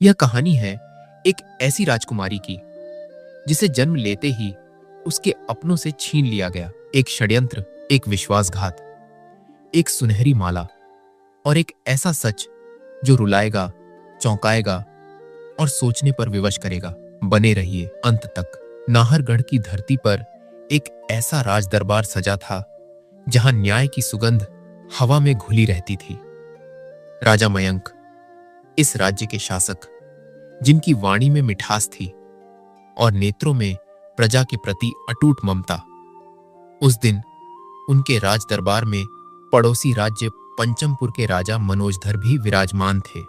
यह कहानी है एक ऐसी राजकुमारी की जिसे जन्म लेते ही उसके अपनों से छीन लिया गया। एक षड्यंत्र, एक विश्वासघात, एक सुनहरी माला और एक ऐसा सच जो रुलाएगा, चौंकाएगा और सोचने पर विवश करेगा। बने रहिए अंत तक। नाहरगढ़ की धरती पर एक ऐसा राज दरबार सजा था जहां न्याय की सुगंध हवा में घुली रहती थी। राजा मयंक, इस राज्य के शासक, जिनकी वाणी में मिठास थी और नेत्रों में प्रजा के प्रति अटूट ममता। उस दिन उनके राज दरबार में पड़ोसी राज्य पंचमपुर के राजा मनोजधर भी विराजमान थे।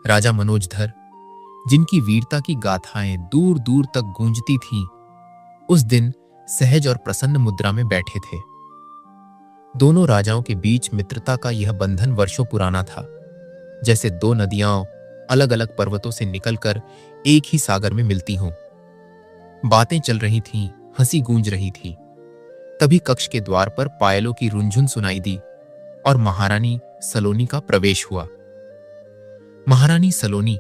राजा मनोजधर, जिनकी वीरता की गाथाएं दूर दूर तक गूंजती थीं, उस दिन सहज और प्रसन्न मुद्रा में बैठे थे। दोनों राजाओं के बीच मित्रता का यह बंधन वर्षों पुराना था, जैसे दो नदियां अलग अलग पर्वतों से निकलकर एक ही सागर में मिलती हों। बातें चल रही थीं, हंसी गूंज रही थी। तभी कक्ष के द्वार पर पायलों की रुंझुन सुनाई दी और महारानी सलोनी का प्रवेश हुआ। महारानी सलोनी,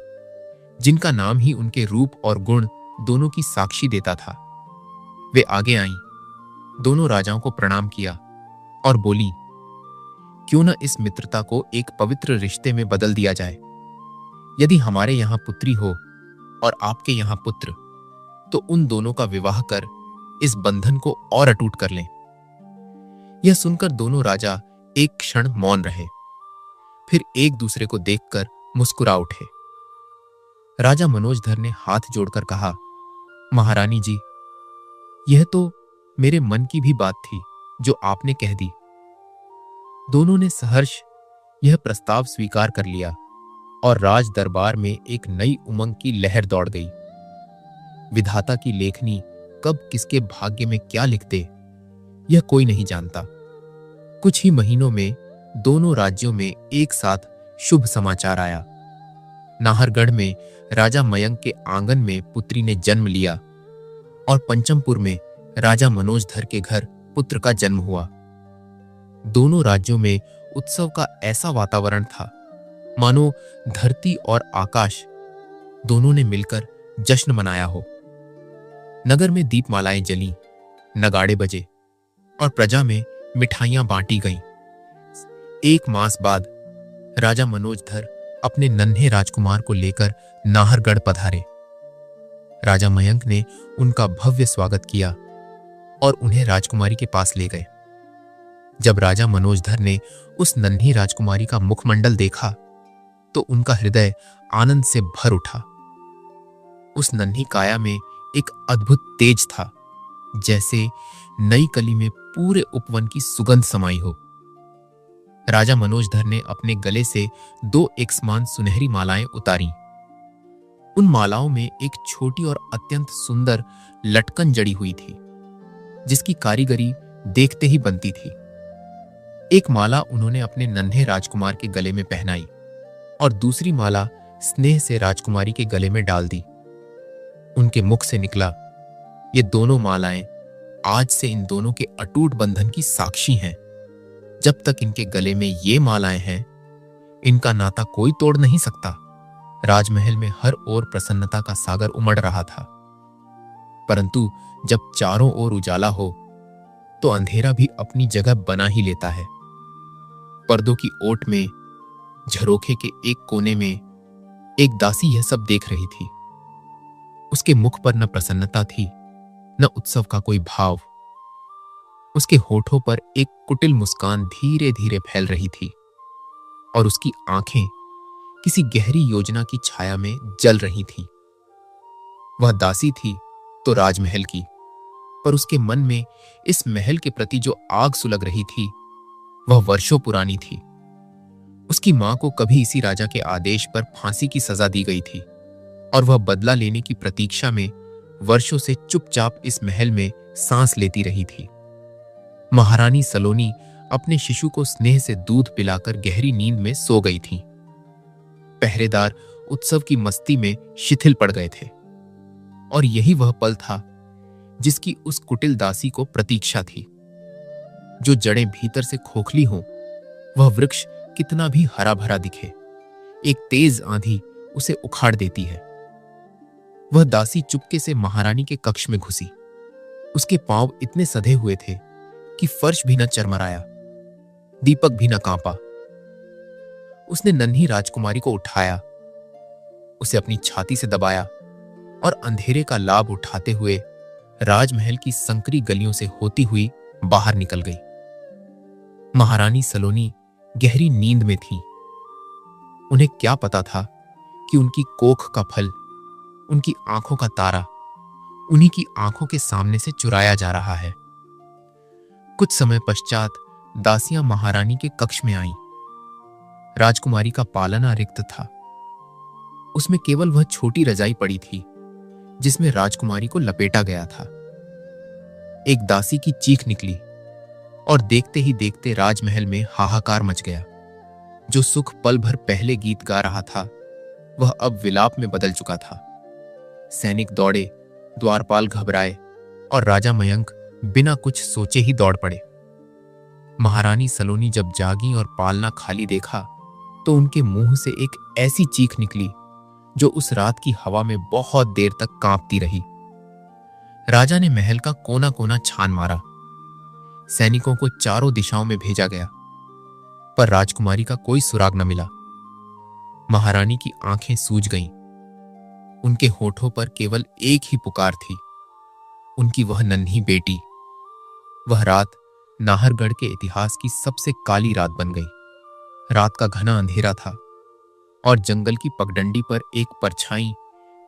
जिनका नाम ही उनके रूप और गुण दोनों की साक्षी देता था, वे आगे आईं, दोनों राजाओं को प्रणाम किया और बोली, क्यों न इस मित्रता को एक पवित्र रिश्ते में बदल दिया जाए। यदि हमारे यहां पुत्री हो और आपके यहां पुत्र, तो उन दोनों का विवाह कर इस बंधन को और अटूट कर लें। यह सुनकर दोनों राजा एक क्षण मौन रहे, फिर एक दूसरे को देखकर मुस्कुरा उठे। राजा मनोजधर ने हाथ जोड़कर कहा, महारानी जी, यह तो मेरे मन की भी बात थी जो आपने कह दी। दोनों ने सहर्ष यह प्रस्ताव स्वीकार कर लिया और राज दरबार में एक नई उमंग की लहर दौड़ गई। विधाता की लेखनी कब किसके भाग्य में क्या लिख दे, यह कोई नहीं जानता। कुछ ही महीनों में दोनों राज्यों में एक साथ शुभ समाचार आया। नाहरगढ़ में राजा मयंक के आंगन में पुत्री ने जन्म लिया और पंचमपुर में राजा मनोजधर के घर पुत्र का जन्म हुआ। दोनों राज्यों में उत्सव का ऐसा वातावरण था मानो धरती और आकाश दोनों ने मिलकर जश्न मनाया हो। नगर में दीपमालाएं जलीं, नगाड़े बजे और प्रजा में मिठाइयां बांटी गईं। एक मास बाद राजा मनोजधर अपने नन्हे राजकुमार को लेकर नाहरगढ़ पधारे। राजा मयंक ने उनका भव्य स्वागत किया और उन्हें राजकुमारी के पास ले गए। जब राजा मनोजधर ने उस नन्ही राजकुमारी का मुखमंडल देखा तो उनका हृदय आनंद से भर उठा। उस नन्ही काया में एक अद्भुत तेज था, जैसे नई कली में पूरे उपवन की सुगंध समाई हो। राजा मनोजधर ने अपने गले से दो एक समान सुनहरी मालाएं उतारी। उन मालाओं में एक छोटी और अत्यंत सुंदर लटकन जड़ी हुई थी, जिसकी कारीगरी देखते ही बनती थी। एक माला उन्होंने अपने नन्हे राजकुमार के गले में पहनाई और दूसरी माला स्नेह से राजकुमारी के गले में डाल दी। उनके मुख से निकला, ये दोनों मालाएं आज से इन दोनों के अटूट बंधन की साक्षी हैं। जब तक इनके गले में ये मालाएं हैं, इनका नाता कोई तोड़ नहीं सकता। राजमहल में हर ओर प्रसन्नता का सागर उमड़ रहा था, परंतु जब चारों ओर उजाला हो तो अंधेरा भी अपनी जगह बना ही लेता है। पर्दों की ओट में झरोखे के एक कोने में एक दासी यह सब देख रही थी। उसके मुख पर न प्रसन्नता थी, न उत्सव का कोई भाव। उसके होठों पर एक कुटिल मुस्कान धीरे धीरे फैल रही थी और उसकी आंखें किसी गहरी योजना की छाया में जल रही थीं। वह दासी थी तो राजमहल की, पर उसके मन में इस महल के प्रति जो आग सुलग रही थी, वह वर्षों पुरानी थी। उसकी मां को कभी इसी राजा के आदेश पर फांसी की सजा दी गई थी और वह बदला लेने की प्रतीक्षा में वर्षों से चुपचाप इस महल में सांस लेती रही थी। महारानी सलोनी अपने शिशु को स्नेह से दूध पिलाकर गहरी नींद में सो गई थीं। पहरेदार उत्सव की मस्ती में शिथिल पड़ गए थे और यही वह पल था जिसकी उस कुटिल दासी को प्रतीक्षा थी। जो जड़ें भीतर से खोखली हों, वह वृक्ष कितना भी हरा भरा दिखे, एक तेज आंधी उसे उखाड़ देती है। वह दासी चुपके से महारानी के कक्ष में घुसी। उसके पांव इतने सधे हुए थे कि फर्श भी न चरमराया, दीपक भी न कांपा। उसने नन्ही राजकुमारी को उठाया, उसे अपनी छाती से दबाया और अंधेरे का लाभ उठाते हुए राजमहल की संकरी गलियों से होती हुई बाहर निकल गई। महारानी सलोनी गहरी नींद में थीं। उन्हें क्या पता था कि उनकी कोख का फल, उनकी आंखों का तारा, उन्हीं की आंखों के सामने से चुराया जा रहा है। कुछ समय पश्चात दासियां महारानी के कक्ष में आईं। राजकुमारी का पालना रिक्त था। उसमें केवल वह छोटी रजाई पड़ी थी जिसमें राजकुमारी को लपेटा गया था। एक दासी की चीख निकली और देखते ही देखते राजमहल में हाहाकार मच गया। जो सुख पल भर पहले गीत गा रहा था वह अब विलाप में बदल चुका था। सैनिक दौड़े, द्वारपाल घबराए और राजा मयंक बिना कुछ सोचे ही दौड़ पड़े। महारानी सलोनी जब जागी और पालना खाली देखा तो उनके मुंह से एक ऐसी चीख निकली जो उस रात की हवा में बहुत देर तक कांपती रही। राजा ने महल का कोना कोना छान मारा। सैनिकों को चारों दिशाओं में भेजा गया, पर राजकुमारी का कोई सुराग न मिला। महारानी की आंखें सूज गईं। उनके होठों पर केवल एक ही पुकार थी, उनकी वह नन्ही बेटी। वह रात नाहरगढ़ के इतिहास की सबसे काली रात बन गई। रात का घना अंधेरा था और जंगल की पगडंडी पर एक परछाई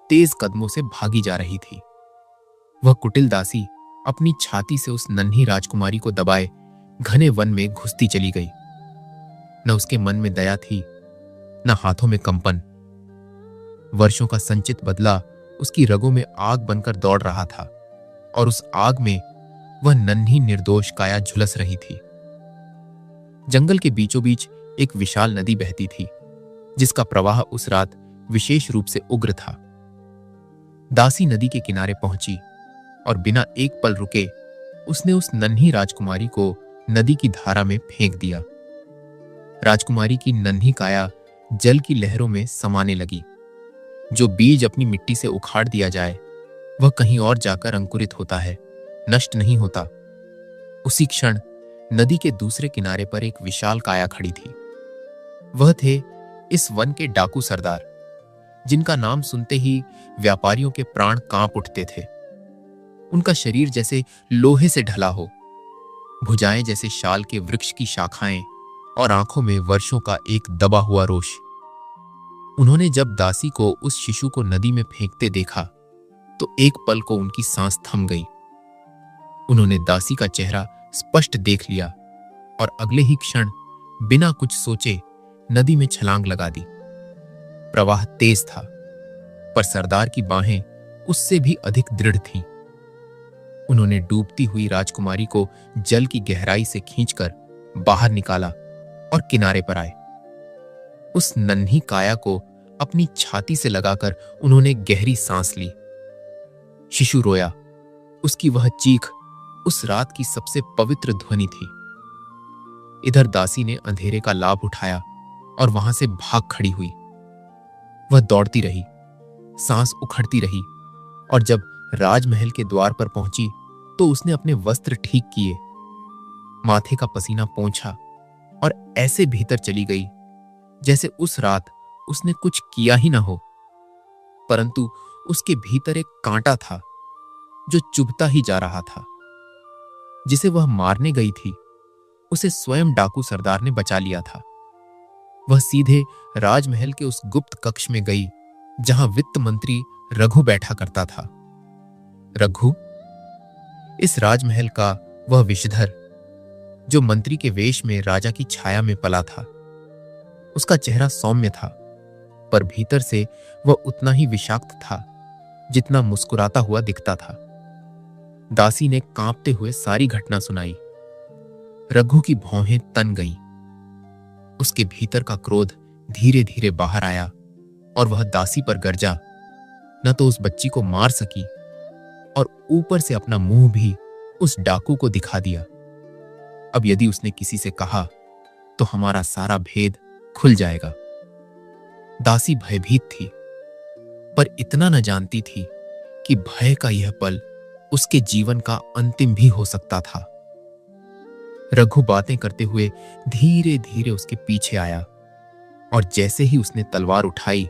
तेज कदमों से भागी जा रही थी। वह कुटिल दासी अपनी छाती से उस नन्ही राजकुमारी को दबाए घने वन में घुसती चली गई। न उसके मन में दया थी, न हाथों में कंपन। वर्षों का संचित बदला उसकी रगों में आग बनकर दौड़ रहा था और उस आग में वह नन्ही निर्दोष काया झुलस रही थी। जंगल के बीचों बीच एक विशाल नदी बहती थी जिसका प्रवाह उस रात विशेष रूप से उग्र था। दासी नदी के किनारे पहुंची और बिना एक पल रुके उसने उस नन्ही राजकुमारी को नदी की धारा में फेंक दिया। राजकुमारी की नन्ही काया जल की लहरों में समाने लगी। जो बीज अपनी मिट्टी से उखाड़ दिया जाए वह कहीं और जाकर अंकुरित होता है, नष्ट नहीं होता। उसी क्षण नदी के दूसरे किनारे पर एक विशाल काया खड़ी थी। वह थे इस वन के डाकू सरदार, जिनका नाम सुनते ही व्यापारियों के प्राण कांप उठते थे। उनका शरीर जैसे लोहे से ढला हो, भुजाएं जैसे शाल के वृक्ष की शाखाएं और आंखों में वर्षों का एक दबा हुआ रोष। उन्होंने जब दासी को उस शिशु को नदी में फेंकते देखा तो एक पल को उनकी सांस थम गई। उन्होंने दासी का चेहरा स्पष्ट देख लिया और अगले ही क्षण बिना कुछ सोचे नदी में छलांग लगा दी। प्रवाह तेज था, पर सरदार की बाहें उससे भी अधिक दृढ़ थीं। उन्होंने डूबती हुई राजकुमारी को जल की गहराई से खींचकर बाहर निकाला और किनारे पर आए। उस नन्ही काया को अपनी छाती से लगाकर उन्होंने गहरी सांस ली। शिशु रोया। उसकी वह चीख उस रात की सबसे पवित्र ध्वनि थी। इधर दासी ने अंधेरे का लाभ उठाया और वहां से भाग खड़ी हुई। वह दौड़ती रही, सांस उखड़ती रही और जब राजमहल के द्वार पर पहुंची तो उसने अपने वस्त्र ठीक किए, माथे का पसीना पोंछा और ऐसे भीतर चली गई जैसे उस रात उसने कुछ किया ही ना हो। परंतु उसके भीतर एक कांटा था जो चुभता ही जा रहा था। जिसे वह मारने गई थी उसे स्वयं डाकू सरदार ने बचा लिया था। वह सीधे राजमहल के उस गुप्त कक्ष में गई जहां वित्त मंत्री रघु बैठा करता था। रघु, इस राजमहल का वह विषधर जो मंत्री के वेश में राजा की छाया में पला था। उसका चेहरा सौम्य था, पर भीतर से वह उतना ही विषाक्त था जितना मुस्कुराता हुआ दिखता था। दासी ने कांपते हुए सारी घटना सुनाई। रघु की भौहें तन गईं। उसके भीतर का क्रोध धीरे धीरे बाहर आया और वह दासी पर गरजा। न तो उस बच्ची को मार सकी और ऊपर से अपना मुंह भी उस डाकू को दिखा दिया। अब यदि उसने किसी से कहा तो हमारा सारा भेद खुल जाएगा। दासी भयभीत थी, पर इतना न जानती थी कि भय का यह पल उसके जीवन का अंतिम भी हो सकता था। रघु बातें करते हुए धीरे धीरे उसके पीछे आया और जैसे ही उसने तलवार उठाई,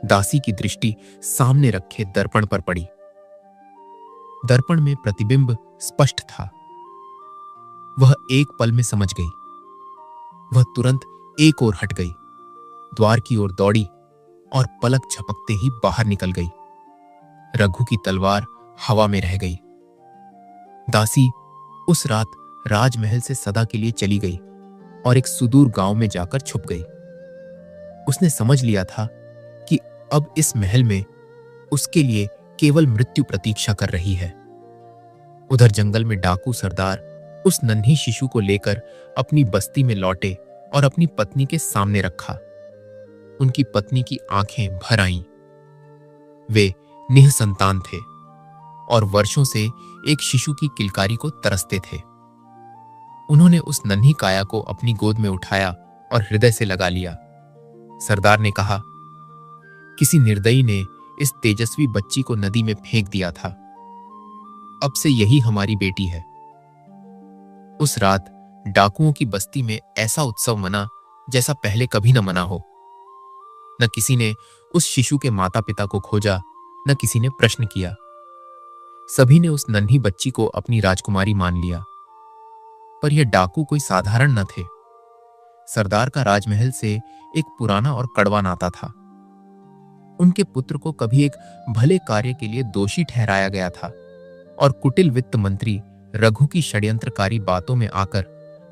दासी की दृष्टि सामने रखे दर्पण पर पड़ी। दर्पण में प्रतिबिंब स्पष्ट था। वह एक पल में समझ गई। वह तुरंत एक ओर हट गई, द्वार की ओर दौड़ी और पलक झपकते ही बाहर निकल गई। रघु की तलवार हवा में रह गई। दासी उस रात राजमहल से सदा के लिए चली गई और एक सुदूर गांव में जाकर छुप गई। उसने समझ लिया था कि अब इस महल में उसके लिए केवल मृत्यु प्रतीक्षा कर रही है। उधर जंगल में डाकू सरदार उस नन्ही शिशु को लेकर अपनी बस्ती में लौटे और अपनी पत्नी के सामने रखा। उनकी पत्नी की आंखें भर आईं। वे निःसंतान थे और वर्षों से एक शिशु की किलकारी को तरसते थे। उन्होंने उस नन्ही काया को अपनी गोद में उठाया और हृदय से लगा लिया। सरदार ने कहा, किसी निर्दयी ने इस तेजस्वी बच्ची को नदी में फेंक दिया था। अब से यही हमारी बेटी है। उस रात डाकुओं की बस्ती में ऐसा उत्सव मना जैसा पहले कभी न मना हो। न किसी ने उस शिशु के माता पिता को खोजा, न किसी ने प्रश्न किया। सभी ने उस नन्ही बच्ची को अपनी राजकुमारी मान लिया। पर यह डाकू कोई साधारण न थे। सरदार का राजमहल से एक पुराना और कड़वा नाता था। उनके पुत्र को कभी एक भले कार्य के लिए दोषी ठहराया गया था और कुटिल वित्त मंत्री रघु की षड्यंत्रकारी बातों में आकर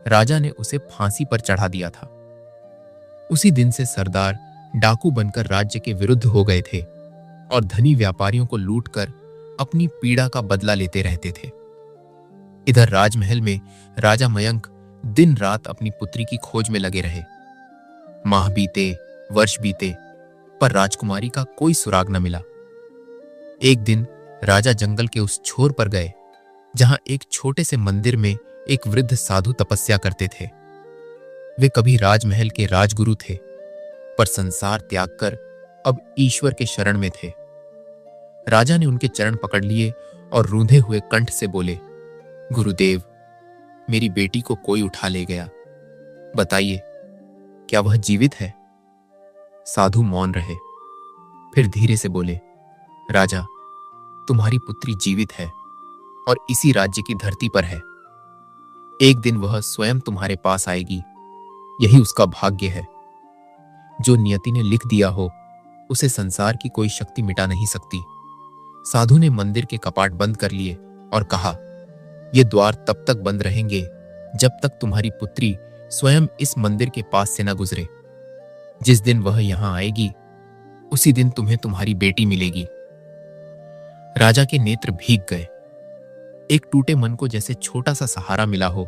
राजा ने उसे फांसी पर चढ़ा दिया था। उसी दिन से सरदार डाकू बनकर राज्य के विरुद्ध हो गए थे और धनी व्यापारियों को लूटकर अपनी पीड़ा का बदला लेते रहते थे। इधर राजमहल में राजा मयंक दिन रात अपनी पुत्री की खोज में लगे रहे। माह बीते, वर्ष बीते, पर राजकुमारी का कोई सुराग न मिला। एक दिन राजा जंगल के उस छोर पर गए जहां एक छोटे से मंदिर में एक वृद्ध साधु तपस्या करते थे। वे कभी राजमहल के राजगुरु थे, पर संसार त्याग कर अब ईश्वर के शरण में थे। राजा ने उनके चरण पकड़ लिए और रूंधे हुए कंठ से बोले, गुरुदेव, मेरी बेटी को कोई उठा ले गया। बताइए, क्या वह जीवित है? साधु मौन रहे, फिर धीरे से बोले, राजा, तुम्हारी पुत्री जीवित है और इसी राज्य की धरती पर है। एक दिन वह स्वयं तुम्हारे पास आएगी। यही उसका भाग्य है। जो नियति ने लिख दिया हो, उसे संसार की कोई शक्ति मिटा नहीं सकती। साधु ने मंदिर के कपाट बंद कर लिए और कहा, ये द्वार तब तक बंद रहेंगे जब तक तुम्हारी पुत्री स्वयं इस मंदिर के पास से न गुजरे। जिस दिन वह यहां आएगी, उसी दिन तुम्हें तुम्हारी बेटी मिलेगी। राजा के नेत्र भीग गए। एक टूटे मन को जैसे छोटा सा सहारा मिला हो,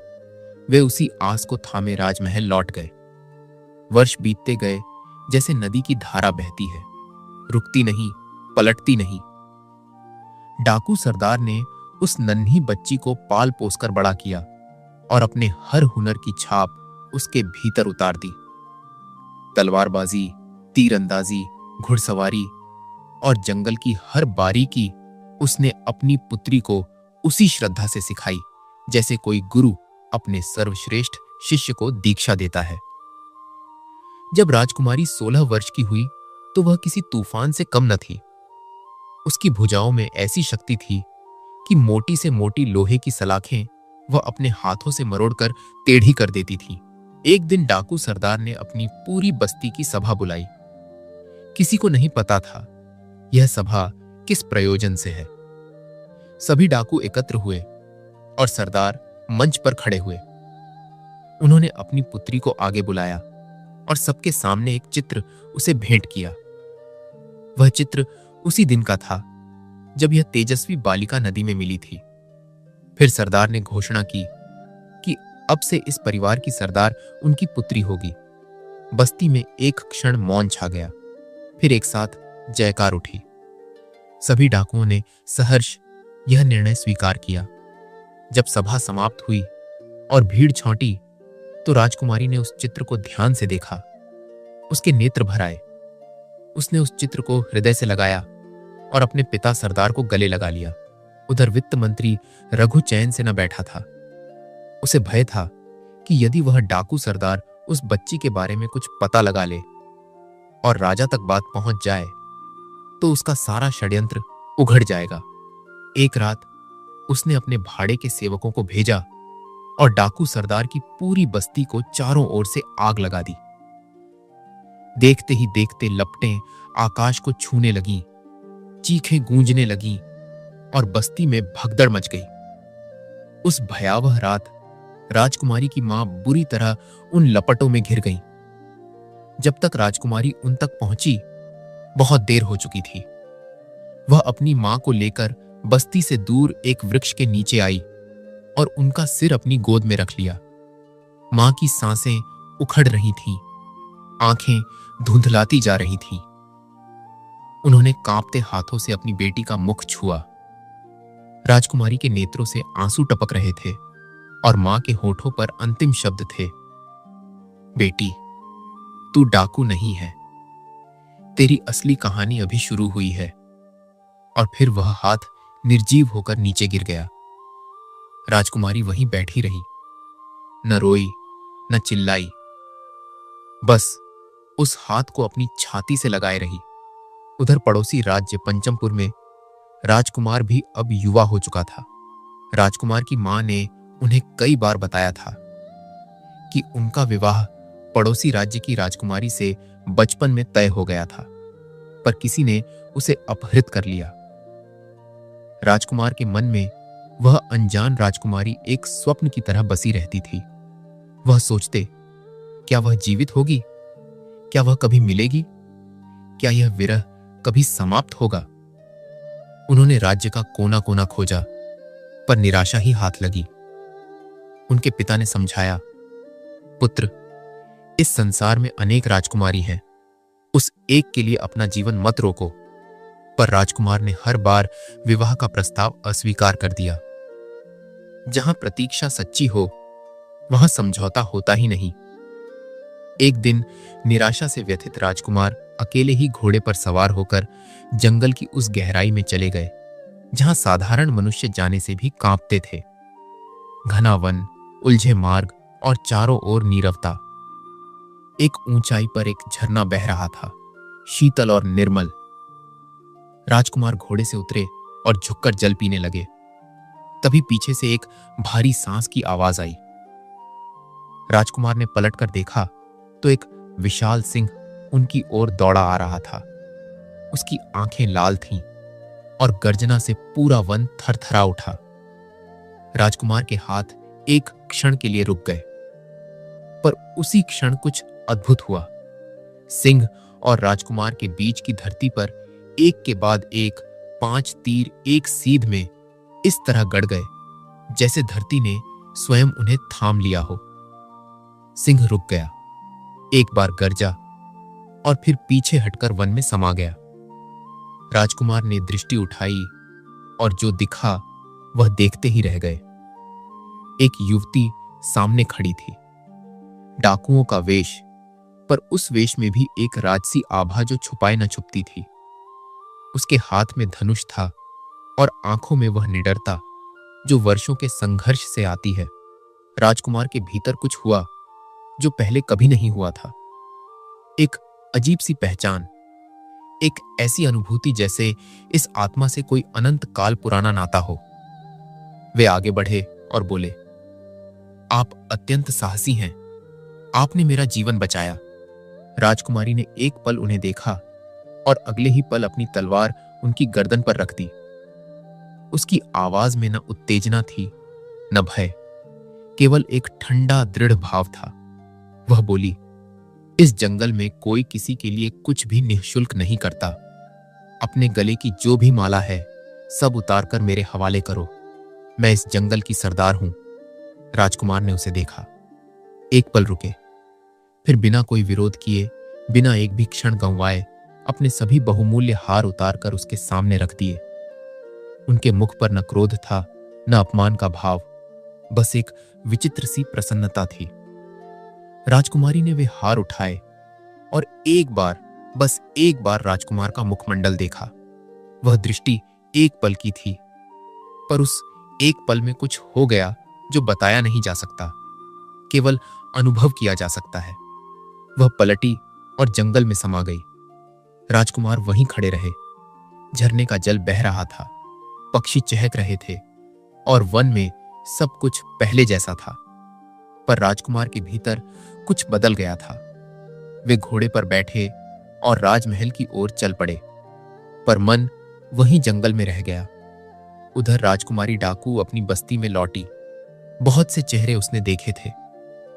वे उसी आस को थामे राजमहल लौट गए। वर्ष बीतते गए जैसे नदी की धारा बहती है, रुकती नहीं, पलटती नहीं। डाकू सरदार ने उस नन्ही बच्ची को पाल पोसकर बड़ा किया और अपने हर हुनर की छाप उसके भीतर उतार दी। तलवारबाजी, तीरंदाजी, घुड़सवारी और जंगल की हर बारीकी उसने अपनी पुत्री को उसी श्रद्धा से सिखाई जैसे कोई गुरु अपने सर्वश्रेष्ठ शिष्य को दीक्षा देता है। जब राजकुमारी 16 वर्ष की हुई तो वह किसी तूफान से कम न थी। उसकी भुजाओं में ऐसी शक्ति थी कि मोटी से मोटी लोहे की सलाखें वह अपने हाथों से मरोड़कर टेढ़ी कर देती थी। एक दिन डाकू सरदार ने अपनी पूरी बस्ती की सभा बुलाई। किसी को नहीं पता था यह सभा किस प्रयोजन से है। सभी डाकू एकत्र हुए और सरदार मंच पर खड़े हुए। उन्होंने अपनी पुत्री को आगे बुलाया और सबके सामने एक चित्र उसे भेंट किया। वह चित्र उसी दिन का था जब यह तेजस्वी बालिका नदी में मिली थी। फिर सरदार ने घोषणा की कि अब से इस परिवार की सरदार उनकी पुत्री होगी। बस्ती में एक क्षण मौन छा गया, फिर एक साथ जयकार उठी। सभी डाकुओं ने सहर्ष यह निर्णय स्वीकार किया। जब सभा समाप्त हुई और भीड़ छौंटी तो राजकुमारी ने उस चित्र को ध्यान से देखा। उसके नेत्र भर आए। उसने उस चित्र को हृदय से लगाया और अपने पिता सरदार को गले लगा लिया। उधर वित्त मंत्री रघु चैन से न बैठा था। उसे भय था कि यदि वह डाकू सरदार उस बच्ची के बारे में कुछ पता लगा ले और राजा तक बात पहुंच जाए तो उसका सारा षड्यंत्र उघड़ जाएगा। एक रात उसने अपने भाड़े के सेवकों को भेजा और डाकू सरदार की पूरी बस्ती को चारों ओर से आग लगा दी। देखते ही देखते लपटें आकाश को छूने लगीं, चीखें गूंजने लगीं और बस्ती में भगदड़ मच गई। उस भयावह रात राजकुमारी की मां बुरी तरह उन लपटों में घिर गई। जब तक राजकुमारी उन तक पहुंची बहुत देर हो चुकी थी। वह अपनी मां को लेकर बस्ती से दूर एक वृक्ष के नीचे आई और उनका सिर अपनी गोद में रख लिया। मां की सांसें उखड़ रही थीं, आंखें धुंधलाती जा रही थीं। उन्होंने कांपते हाथों से अपनी बेटी का मुख छुआ। राजकुमारी के नेत्रों से आंसू टपक रहे थे और मां के होठों पर अंतिम शब्द थे, बेटी, तू डाकू नहीं है। तेरी असली कहानी अभी शुरू हुई है। और फिर वह हाथ निर्जीव होकर नीचे गिर गया। राजकुमारी वहीं बैठी रही, न रोई न चिल्लाई, बस उस हाथ को अपनी छाती से लगाए रही। उधर पड़ोसी राज्य पंचमपुर में राजकुमार भी अब युवा हो चुका था। राजकुमार की मां ने उन्हें कई बार बताया था कि उनका विवाह पड़ोसी राज्य की राजकुमारी से बचपन में तय हो गया था, पर किसी ने उसे अपहृत कर लिया। राजकुमार के मन में वह अनजान राजकुमारी एक स्वप्न की तरह बसी रहती थी। वह सोचते, क्या वह जीवित होगी? क्या वह कभी मिलेगी? क्या यह विरह कभी समाप्त होगा? उन्होंने राज्य का कोना कोना खोजा, पर निराशा ही हाथ लगी। उनके पिता ने समझाया, पुत्र, इस संसार में अनेक राजकुमारी हैं, उस एक के लिए अपना जीवन मत रोको। पर राजकुमार ने हर बार विवाह का प्रस्ताव अस्वीकार कर दिया। जहां प्रतीक्षा सच्ची हो वहां समझौता होता ही नहीं। एक दिन निराशा से व्यथित राजकुमार अकेले ही घोड़े पर सवार होकर जंगल की उस गहराई में चले गए जहां साधारण मनुष्य जाने से भी कांपते थे। घना वन, उलझे मार्ग और चारों ओर नीरवता। एक ऊंचाई पर एक झरना बह रहा था, शीतल और निर्मल। राजकुमार घोड़े से उतरे और झुककर जल पीने लगे। तभी पीछे से एक भारी सांस की आवाज आई। राजकुमार ने पलटकर देखा तो एक विशाल सिंह उनकी ओर दौड़ा आ रहा था। उसकी आंखें लाल थीं और गर्जना से पूरा वन थरथरा उठा। राजकुमार के हाथ एक क्षण के लिए रुक गए, पर उसी क्षण कुछ अद्भुत हुआ। सिंह और राजकुमार के बीच की धरती पर एक के बाद एक 5 तीर एक सीध में इस तरह गड़ गए जैसे धरती ने स्वयं उन्हें थाम लिया हो। सिंह रुक गया, एक बार गरजा और फिर पीछे हटकर वन में समा गया। राजकुमार ने दृष्टि उठाई और जो दिखा वह देखते ही रह गए। एक युवती सामने खड़ी थी, डाकुओं का वेश, पर उस वेश में भी एक राजसी आभा जो छुपाए न छुपती थी। उसके हाथ में धनुष था और आंखों में वह निडरता जो वर्षों के संघर्ष से आती है। राजकुमार के भीतर कुछ हुआ जो पहले कभी नहीं हुआ था। एक अजीब सी पहचान, एक ऐसी अनुभूति जैसे इस आत्मा से कोई अनंत काल पुराना नाता हो। वे आगे बढ़े और बोले, आप अत्यंत साहसी हैं, आपने मेरा जीवन बचाया। राजकुमारी ने एक पल उन्हें देखा और अगले ही पल अपनी तलवार उनकी गर्दन पर रख दी। उसकी आवाज में न उत्तेजना थी न भय, केवल एक ठंडा दृढ़ भाव था। वह बोली, इस जंगल में कोई किसी के लिए कुछ भी निःशुल्क नहीं करता। अपने गले की जो भी माला है सब उतारकर मेरे हवाले करो। मैं इस जंगल की सरदार हूं। राजकुमार ने उसे देखा, एक पल रुके, फिर बिना कोई विरोध किए, बिना एक भी क्षण गंवाए अपने सभी बहुमूल्य हार उतारकर उसके सामने रख दिए। उनके मुख पर न क्रोध था न अपमान का भाव, बस एक विचित्र सी प्रसन्नता थी। राजकुमारी ने वे हार उठाए और एक बार बस एक बार राजकुमार का मुखमंडल देखा। वह दृष्टि एक पल की थी, पर उस एक पल में कुछ हो गया जो बताया नहीं जा सकता, केवल अनुभव किया जा सकता है। वह पलटी और जंगल में समा गई। राजकुमार वहीं खड़े रहे। झरने का जल बह रहा था, पक्षी चहक रहे थे और वन में सब कुछ पहले जैसा था। पर राजकुमार के भीतर कुछ बदल गया था। वे घोड़े पर बैठे और राजमहल की ओर चल पड़े, पर मन वहीं जंगल में रह गया। उधर राजकुमारी डाकू अपनी बस्ती में लौटी। बहुत से चेहरे उसने देखे थे,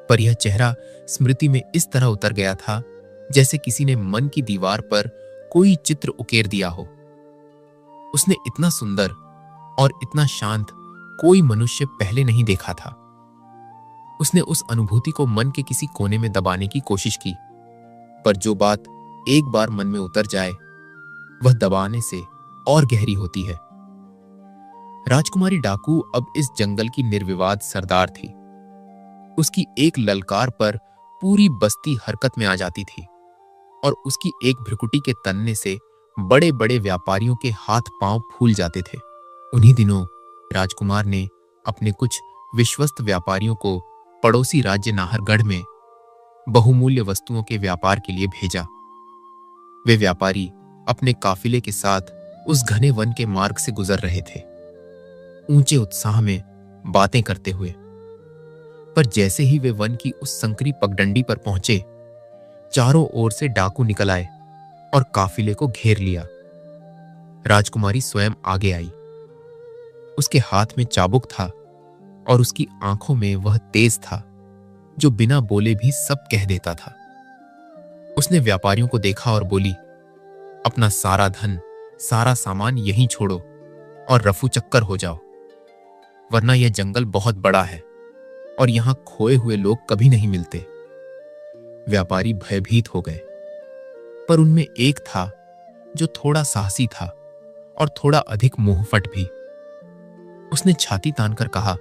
पर यह चेहरा स्मृति में इस तरह उतर गया था जैसे किसी ने मन की दीवार पर कोई चित्र उकेर दिया हो। उसने इतना सुंदर और इतना शांत कोई मनुष्य पहले नहीं देखा था। उसने उस अनुभूति को मन के किसी कोने में दबाने की कोशिश की, पर जो बात एक बार मन में उतर जाए वह दबाने से और गहरी होती है। राजकुमारी डाकू अब इस जंगल की निर्विवाद सरदार थी। उसकी एक ललकार पर पूरी बस्ती हरकत में आ जाती थी और उसकी एक भ्रिकुटी के तनने से बड़े बड़े व्यापारियों के हाथ पांव फूल जाते थे। उन्हीं दिनों राजकुमार ने अपने कुछ विश्वस्त व्यापारियों को पड़ोसी राज्य नाहरगढ़ में बहुमूल्य वस्तुओं के व्यापार के लिए भेजा। वे व्यापारी अपने काफिले के साथ उस घने वन के मार्ग से गुजर रहे थे, ऊंचे उत्साह में बातें करते हुए। पर जैसे ही वे वन की उस संकरी पगडंडी पर पहुंचे, चारों ओर से डाकू निकल आए और काफिले को घेर लिया। राजकुमारी स्वयं आगे आई। उसके हाथ में चाबुक था और उसकी आंखों में वह तेज था जो बिना बोले भी सब कह देता था। उसने व्यापारियों को देखा और बोली, अपना सारा धन, सारा सामान यहीं छोड़ो और रफू चक्कर हो जाओ, वरना यह जंगल बहुत बड़ा है और यहां खोए हुए लोग कभी नहीं मिलते। व्यापारी भयभीत हो गए, पर उनमें एक था जो थोड़ा साहसी था और थोड़ा अधिक मुंहफट भी। उसने छाती तानकर कहा,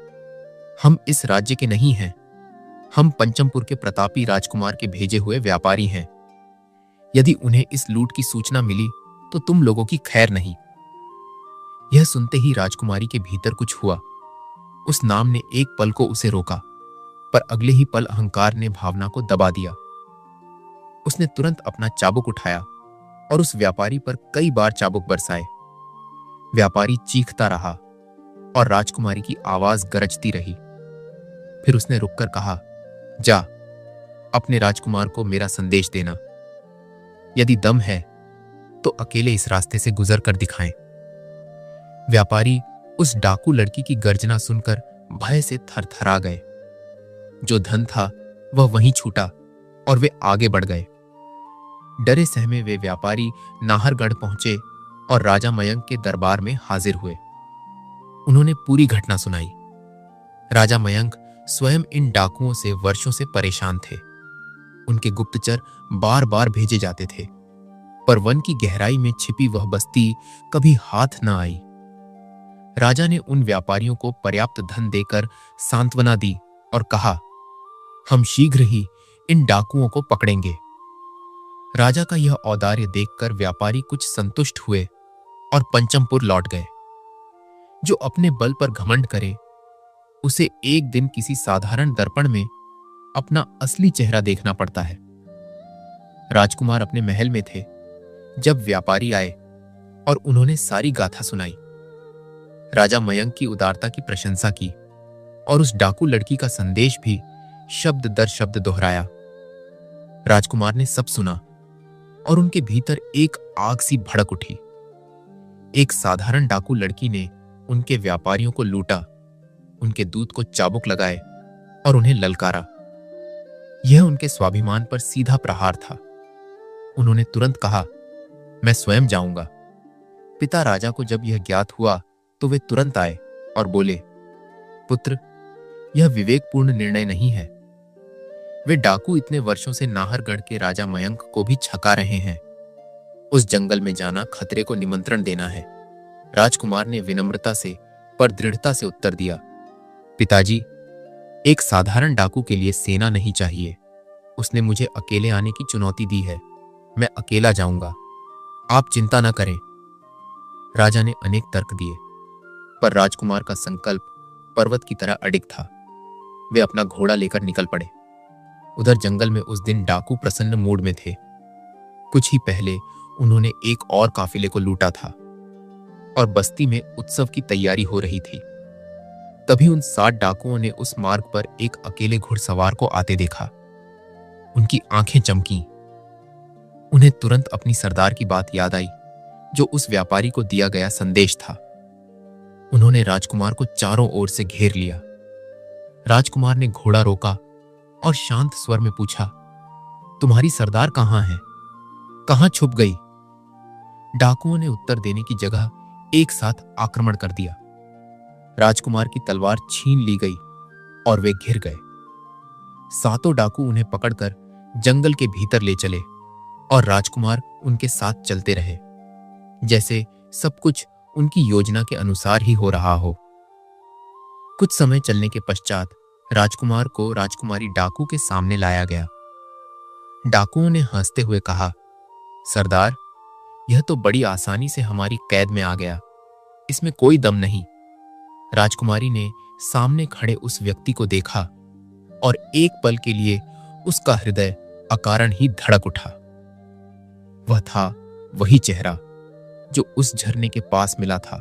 हम इस राज्य के नहीं हैं, हम पंचमपुर के प्रतापी राजकुमार के भेजे हुए व्यापारी हैं। यदि उन्हें इस लूट की सूचना मिली तो तुम लोगों की खैर नहीं। यह सुनते ही राजकुमारी के भीतर कुछ हुआ। उस नाम ने एक पल को उसे रोका, पर अगले ही पल अहंकार ने भावना को दबा दिया। उसने तुरंत अपना चाबुक उठाया और उस व्यापारी पर कई बार चाबुक बरसाए। व्यापारी चीखता रहा और राजकुमारी की आवाज गरजती रही। फिर उसने रुककर कहा, जा, अपने राजकुमार को मेरा संदेश देना। यदि दम है तो अकेले इस रास्ते से गुजर कर दिखाएं। व्यापारी उस डाकू लड़की की गर्जना सुनकर भय से थरथरा गए। जो धन था वह वहीं छूटा और वे आगे बढ़ गए। डरे सहमे वे व्यापारी नाहरगढ़ पहुंचे और राजा मयंक के दरबार में हाजिर हुए। उन्होंने पूरी घटना सुनाई। राजा मयंक स्वयं इन डाकुओं से वर्षों से परेशान थे। उनके गुप्तचर बार बार भेजे जाते थे, पर वन की गहराई में छिपी वह बस्ती कभी हाथ न आई। राजा ने उन व्यापारियों को पर्याप्त धन देकर सांत्वना दी और कहा, हम शीघ्र ही इन डाकुओं को पकड़ेंगे। राजा का यह औदार्य देखकर व्यापारी कुछ संतुष्ट हुए और पंचमपुर लौट गए। जो अपने बल पर घमंड करे, उसे एक दिन किसी साधारण दर्पण में अपना असली चेहरा देखना पड़ता है। राजकुमार अपने महल में थे जब व्यापारी आए और उन्होंने सारी गाथा सुनाई। राजा मयंक की उदारता की प्रशंसा की और उस डाकू लड़की का संदेश भी शब्द दर शब्द दोहराया। राजकुमार ने सब सुना और उनके भीतर एक आग सी भड़क उठी। एक साधारण डाकू लड़की ने उनके व्यापारियों को लूटा, उनके दूत को चाबुक लगाए और उन्हें ललकारा। यह उनके स्वाभिमान पर सीधा प्रहार था। उन्होंने तुरंत कहा, मैं स्वयं जाऊंगा। पिता राजा को जब यह ज्ञात हुआ तो वे तुरंत आए और बोले, पुत्र, यह विवेकपूर्ण निर्णय नहीं है। वे डाकू इतने वर्षों से नाहरगढ़ के राजा मयंक को भी छका रहे हैं। उस जंगल में जाना खतरे को निमंत्रण देना है। राजकुमार ने विनम्रता से पर दृढ़ता से उत्तर दिया, पिताजी, एक साधारण डाकू के लिए सेना नहीं चाहिए। उसने मुझे अकेले आने की चुनौती दी है। मैं अकेला जाऊंगा, आप चिंता न करें। राजा ने अनेक तर्क दिए, पर राजकुमार का संकल्प पर्वत की तरह अडिग था। वे अपना घोड़ा लेकर निकल पड़े। उधर जंगल में उस दिन डाकू प्रसन्न मूड में थे। कुछ ही पहले उन्होंने एक और काफिले को लूटा था और बस्ती में उत्सव की तैयारी हो रही थी। तभी उन 60 डाकुओं ने उस मार्ग पर एक अकेले घुड़सवार को आते देखा। उनकी आंखें चमकी। उन्हें तुरंत अपनी सरदार की बात याद आई, जो उस व्यापारी को दिया गया संदेश था। उन्होंने राजकुमार को चारों ओर से घेर लिया। राजकुमार ने घोड़ा रोका और शांत स्वर में पूछा, तुम्हारी सरदार कहां है? कहां छुप गई? डाकुओं ने उत्तर देने की जगह एक साथ आक्रमण कर दिया। राजकुमार की तलवार छीन ली गई और वे घिर गए। सातों डाकू उन्हें पकड़कर जंगल के भीतर ले चले और राजकुमार उनके साथ चलते रहे, जैसे सब कुछ उनकी योजना के अनुसार ही हो रहा हो। कुछ समय चलने के पश्चात राजकुमार को राजकुमारी डाकू के सामने लाया गया। डाकुओं ने हंसते हुए कहा, सरदार, यह तो बड़ी आसानी से हमारी कैद में आ गया, इसमें कोई दम नहीं। राजकुमारी ने सामने खड़े उस व्यक्ति को देखा और एक पल के लिए उसका हृदय अकारण ही धड़क उठा। वह था वही चेहरा जो उस झरने के पास मिला था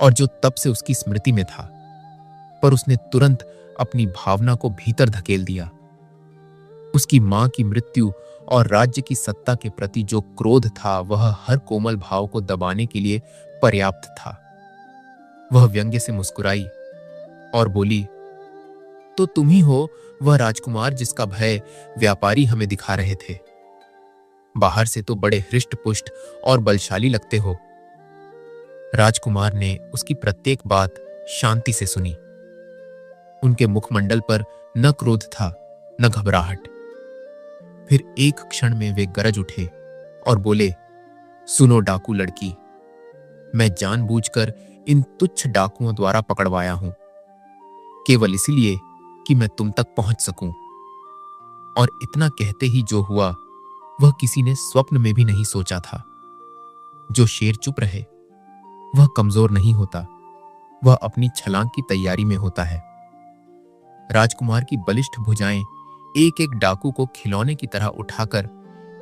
और जो तब से उसकी स्मृति में था, पर उसने तुरंत अपनी भावना को भीतर धकेल दिया। उसकी मां की मृत्यु और राज्य की सत्ता के प्रति जो क्रोध था, वह हर कोमल भाव को दबाने के लिए पर्याप्त था। वह व्यंग्य से मुस्कुराई और बोली, तो तुम ही हो वह राजकुमार जिसका भय व्यापारी हमें दिखा रहे थे। बाहर से तो बड़े हृष्ट-पुष्ट और बलशाली लगते हो। राजकुमार ने उसकी प्रत्येक बात शांति से सुनी। उनके मुखमंडल पर न क्रोध था न घबराहट। फिर एक क्षण में वे गरज उठे और बोले, सुनो डाकू लड़की, मैं जानबूझकर इन तुच्छ डाकुओं द्वारा पकड़वाया हूं, केवल इसलिए कि मैं तुम तक पहुंच सकूं। और इतना कहते ही जो हुआ वह किसी ने स्वप्न में भी नहीं सोचा था। जो शेर चुप रहे वह कमजोर नहीं होता, वह अपनी छलांग की तैयारी में होता है। राजकुमार की बलिष्ठ भुजाएं एक एक डाकू को खिलौने की तरह उठाकर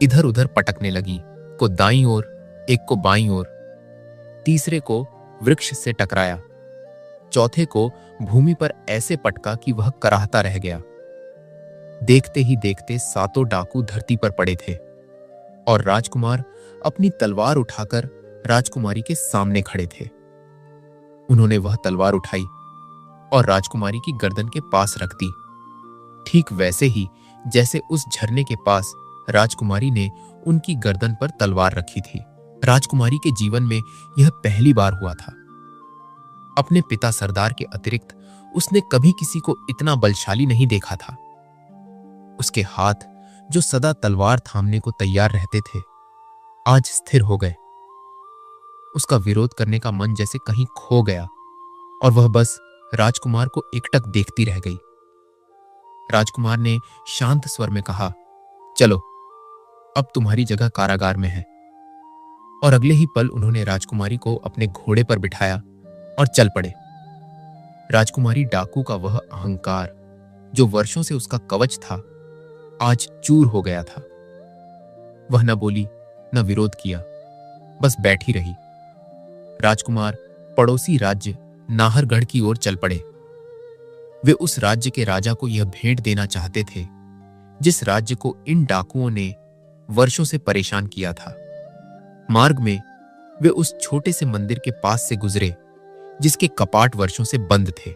इधर उधर पटकने लगी, को दाईं ओर, एक को बाईं ओर, तीसरे को वृक्ष से टकराया, चौथे को भूमि पर ऐसे पटका कि वह कराहता रह गया। देखते ही देखते सातों डाकू धरती पर पड़े थे और राजकुमार अपनी तलवार उठाकर राजकुमारी के सामने खड़े थे। उन्होंने वह तलवार उठाई और राजकुमारी की गर्दन के पास रख दी, ठीक वैसे ही जैसे उस झरने के पास राजकुमारी ने उनकी गर्दन पर तलवार रखी थी। राजकुमारी के जीवन में यह पहली बार हुआ था। अपने पिता सरदार के अतिरिक्त उसने कभी किसी को इतना बलशाली नहीं देखा था। उसके हाथ जो सदा तलवार थामने को तैयार रहते थे, आज स्थिर हो गए। उसका विरोध करने का मन जैसे कहीं खो गया और वह बस राजकुमार को एकटक देखती रह गई। राजकुमार ने शांत स्वर में कहा, चलो, अब तुम्हारी जगह कारागार में है। और अगले ही पल उन्होंने राजकुमारी को अपने घोड़े पर बिठाया और चल पड़े। राजकुमारी डाकू का वह अहंकार जो वर्षों से उसका कवच था, आज चूर हो गया था। वह न बोली न विरोध किया, बस बैठी रही। राजकुमार पड़ोसी राज्य नाहरगढ़ की ओर चल पड़े। वे उस राज्य के राजा को यह भेंट देना चाहते थे जिस राज्य को इन डाकुओं ने वर्षों से परेशान किया था। मार्ग में वे उस छोटे से मंदिर के पास से गुजरे जिसके कपाट वर्षों से बंद थे।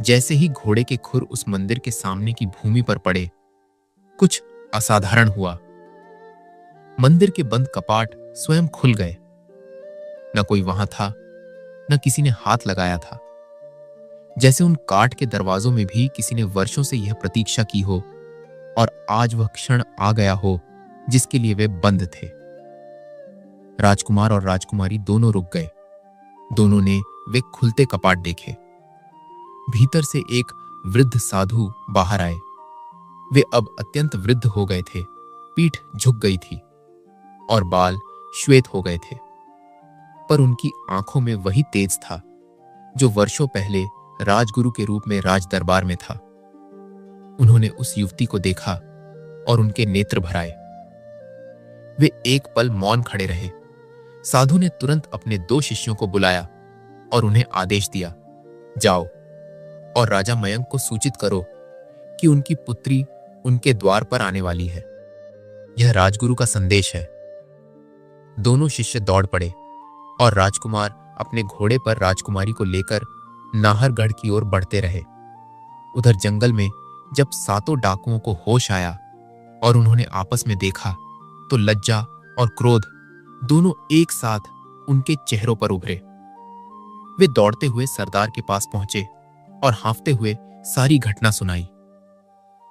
जैसे ही घोड़े के खुर उस मंदिर के सामने की भूमि पर पड़े, कुछ असाधारण हुआ। मंदिर के बंद कपाट स्वयं खुल गए। न कोई वहां था, न किसी ने हाथ लगाया था। जैसे उन काठ के दरवाजों में भी किसी ने वर्षों से यह प्रतीक्षा की हो और आज वह क्षण आ गया हो जिसके लिए वे बंद थे। राजकुमार और राजकुमारी दोनों रुक गए। दोनों ने वे खुलते कपाट देखे। भीतर से एक वृद्ध साधु बाहर आए। वे अब अत्यंत वृद्ध हो गए थे पीठ झुक गई थी और बाल श्वेत हो गए थे, पर उनकी आंखों में वही तेज था जो वर्षों पहले राजगुरु के रूप में राज दरबार में था। उन्होंने उस युवती को देखा और उनके नेत्र भर आए। वे एक पल मौन खड़े रहे। साधु ने तुरंत अपने 2 शिष्यों को बुलाया और उन्हें आदेश दिया, जाओ और राजा मयंक को सूचित करो कि उनकी पुत्री उनके द्वार पर आने वाली है। यह राजगुरु का संदेश है। दोनों शिष्य दौड़ पड़े और राजकुमार अपने घोड़े पर राजकुमारी को लेकर नाहरगढ़ की ओर बढ़ते रहे। उधर जंगल में जब 7 डाकुओं को होश आया और उन्होंने आपस में देखा तो लज्जा और क्रोध दोनों एक साथ उनके चेहरों पर उभरे। वे दौड़ते हुए सरदार के पास पहुंचे और हांफते हुए सारी घटना सुनाई।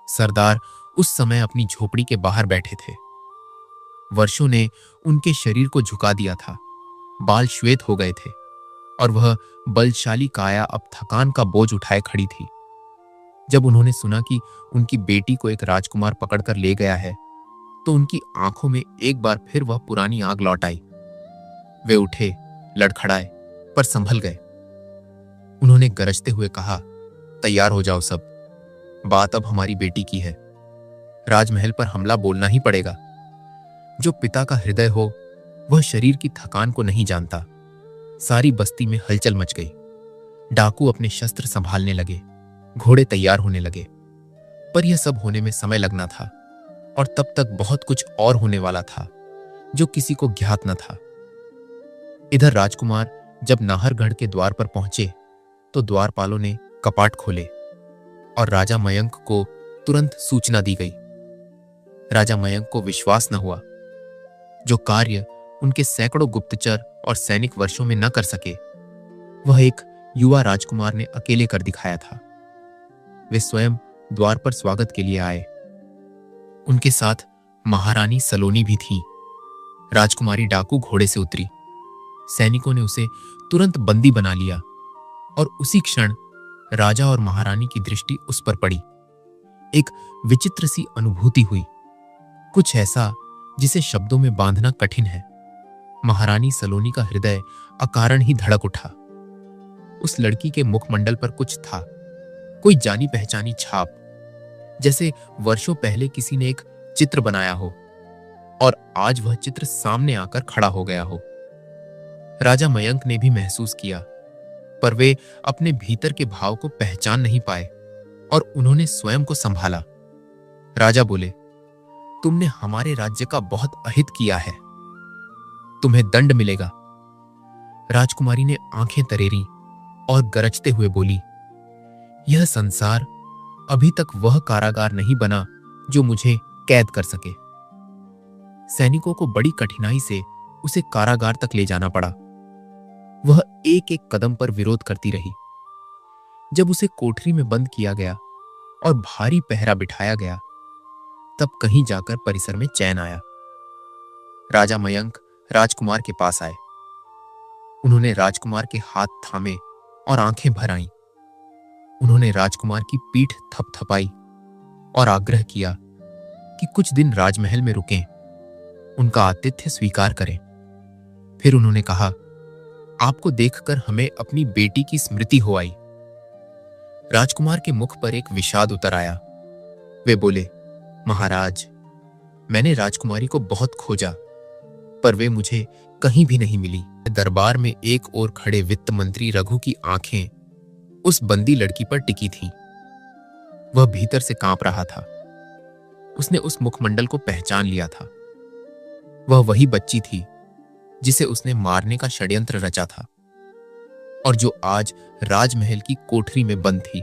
सरदार उस समय अपनी झोपड़ी के बाहर बैठे थे। वर्षों ने उनके शरीर को झुका दिया था, बाल श्वेत हो गए थे और वह बलशाली काया अब थकान का बोझ उठाए खड़ी थी। जब उन्होंने सुना कि उनकी बेटी को एक राजकुमार पकड़कर ले गया है तो उनकी आंखों में एक बार फिर वह पुरानी आग लौट आई। वे उठे, लड़खड़ाए, पर संभल गए। उन्होंने गरजते हुए कहा, तैयार हो जाओ सब, बात अब हमारी बेटी की है। राजमहल पर हमला बोलना ही पड़ेगा। जो पिता का हृदय हो वह शरीर की थकान को नहीं जानता। सारी बस्ती में हलचल मच गई। डाकू अपने शस्त्र संभालने लगे, घोड़े तैयार होने लगे, पर यह सब होने में समय लगना था और तब तक बहुत कुछ और होने वाला था जो किसी को ज्ञात न था। इधर राजकुमार जब नाहरगढ़ के द्वार पर पहुंचे तो द्वारपालों ने कपाट खोले और राजा मयंक को तुरंत सूचना दी गई। राजा मयंक को विश्वास न हुआ। जो कार्य उनके सैकड़ों गुप्तचर और सैनिक वर्षों में न कर सके, वह एक युवा राजकुमार ने अकेले कर दिखाया था। वे स्वयं द्वार पर स्वागत के लिए आए। उनके साथ महारानी सलोनी भी थी। राजकुमारी डाकू घोड़े से उतरी। सैनिकों ने उसे तुरंत बंदी बना लिया और उसी क्षण राजा और महारानी की दृष्टि उस पर पड़ी। एक विचित्र सी अनुभूति हुई, कुछ ऐसा जिसे शब्दों में बांधना कठिन है। महारानी सलोनी का हृदय अकारण ही धड़क उठा। उस लड़की के मुखमंडल पर कुछ था, कोई जानी पहचानी छाप, जैसे वर्षों पहले किसी ने एक चित्र बनाया हो और आज वह चित्र सामने आकर खड़ा हो गया हो। राजा मयंक ने भी महसूस किया, पर वे अपने भीतर के भाव को पहचान नहीं पाए और उन्होंने स्वयं को संभाला। राजा बोले, तुमने हमारे राज्य का बहुत अहित किया है, तुम्हें दंड मिलेगा। राजकुमारी ने आंखें तरेरी और गरजते हुए बोली, यह संसार अभी तक वह कारागार नहीं बना जो मुझे कैद कर सके। सैनिकों को बड़ी कठिनाई से उसे कारागार तक ले जाना पड़ा। वह एक एक कदम पर विरोध करती रही। जब उसे कोठरी में बंद किया गया और भारी पहरा बिठाया गया, तब कहीं जाकर परिसर में चैन आया। राजा मयंक राजकुमार के पास आए। उन्होंने राजकुमार के हाथ थामे और आंखें भर आईं। उन्होंने राजकुमार की पीठ थपथपाई और आग्रह किया कि कुछ दिन राजमहल में रुकें, उनका आतिथ्य स्वीकार करें। फिर उन्होंने कहा, आपको देखकर हमें अपनी बेटी की स्मृति हो आई। राजकुमार के मुख पर एक विषाद उतर आया। वे बोले, महाराज, मैंने राजकुमारी को बहुत खोजा, पर वे मुझे कहीं भी नहीं मिली। दरबार में एक ओर खड़े वित्त मंत्री रघु की आंखें उस बंदी लड़की पर टिकी थीं। वह भीतर से कांप रहा था। उसने उस मुखमंडल को पहचान लिया था। वह वही बच्ची थी जिसे उसने मारने का षड्यंत्र रचा था और जो आज राजमहल की कोठरी में बंद थी।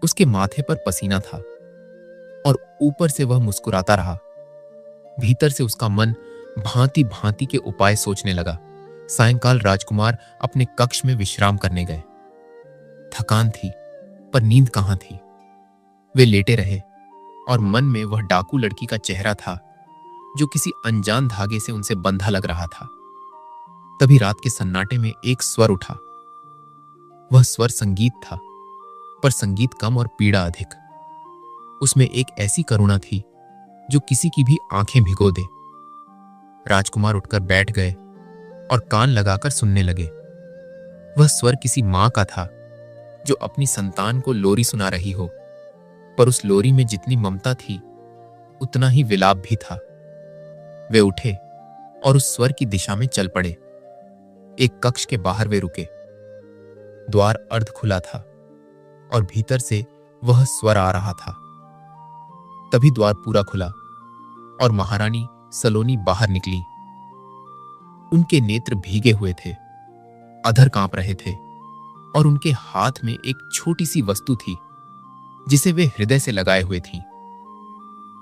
उसके माथे पर पसीना था और ऊपर से वह मुस्कुराता रहा। भीतर से उसका मन भांति भांति के उपाय सोचने लगा। सायंकाल राजकुमार अपने कक्ष में विश्राम करने गए। थकान थी, पर नींद कहां थी। वे लेटे रहे और मन में वह डाकू लड़की का चेहरा था जो किसी अनजान धागे से उनसे बंधा लग रहा था। तभी रात के सन्नाटे में एक स्वर उठा। वह स्वर संगीत था, पर संगीत कम और पीड़ा अधिक। उसमें एक ऐसी करुणा थी जो किसी की भी आंखें भिगो दे। राजकुमार उठकर बैठ गए और कान लगाकर सुनने लगे। वह स्वर किसी मां का था जो अपनी संतान को लोरी सुना रही हो, पर उस लोरी में जितनी ममता थी उतना ही विलाप भी था। वे उठे और उस स्वर की दिशा में चल पड़े। एक कक्ष के बाहर वे रुके। द्वार अर्ध खुला था और भीतर से वह स्वर आ रहा था। तभी द्वार पूरा खुला और महारानी सलोनी बाहर निकली। उनके नेत्र भीगे हुए थे, अधर कांप रहे थे और उनके हाथ में एक छोटी सी वस्तु थी जिसे वे हृदय से लगाए हुए थीं।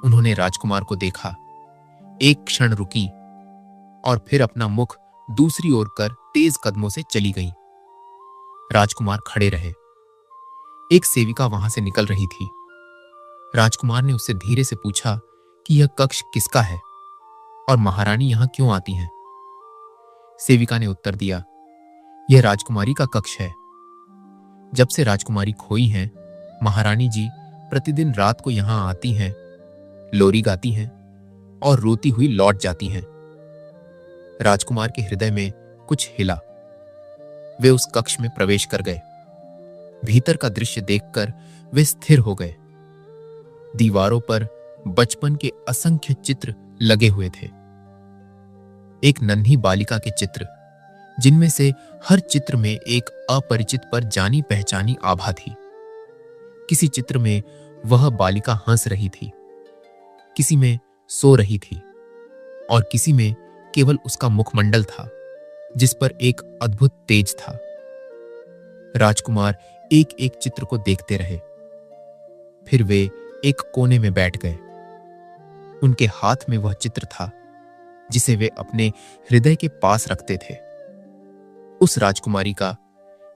उन्होंने राजकुमार को देखा, एक क्षण रुकी और फिर अपना मुख दूसरी ओर कर तेज कदमों से चली गईं। राजकुमार खड़े रहे। एक सेविका वहां से निकल रही थी। राजकुमार ने उससे धीरे से पूछा कि यह कक्ष किसका है और महारानी यहां क्यों आती हैं। सेविका ने उत्तर दिया, यह राजकुमारी का कक्ष है। जब से राजकुमारी खोई हैं, महारानी जी प्रतिदिन रात को यहां आती हैं, लोरी गाती हैं और रोती हुई लौट जाती हैं। राजकुमार के हृदय में कुछ हिला। वे उस कक्ष में प्रवेश कर गए। भीतर का दृश्य देखकर वे स्थिर हो गए। दीवारों पर बचपन के असंख्य चित्र लगे हुए थे। एक नन्ही बालिका के चित्र, जिनमें से हर चित्र में एक अपरिचित पर जानी पहचानी आभा थी। किसी चित्र में वह बालिका हंस रही थी, किसी में सो रही थी और किसी में केवल उसका मुखमंडल था जिस पर एक अद्भुत तेज था। राजकुमार एक एक चित्र को देखते रहे। फिर वे एक कोने में बैठ गए। उनके हाथ में वह चित्र था जिसे वे अपने हृदय के पास रखते थे, उस राजकुमारी का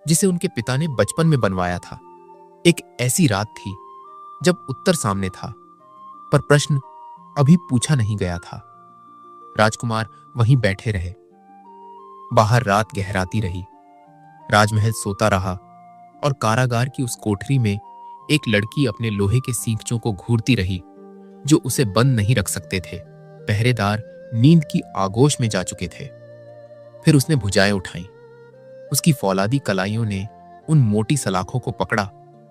जिसे उनके पिता ने बचपन में बनवाया था। एक ऐसी रात थी जब उत्तर सामने था, पर प्रश्न अभी पूछा नहीं गया था। राजकुमार वहीं बैठे रहे। बाहर रात गहराती रही। राजमहल सोता रहा और कारागार की उस कोठरी में एक लड़की अपने लोहे के सींगचों को घूरती रही जो उसे बंद नहीं रख सकते थे। पहरेदार नींद की आगोश में जा चुके थे। फिर उसने भुजाएं उठाई। उसकी फौलादी कलाइयों ने उन मोटी सलाखों को पकड़ा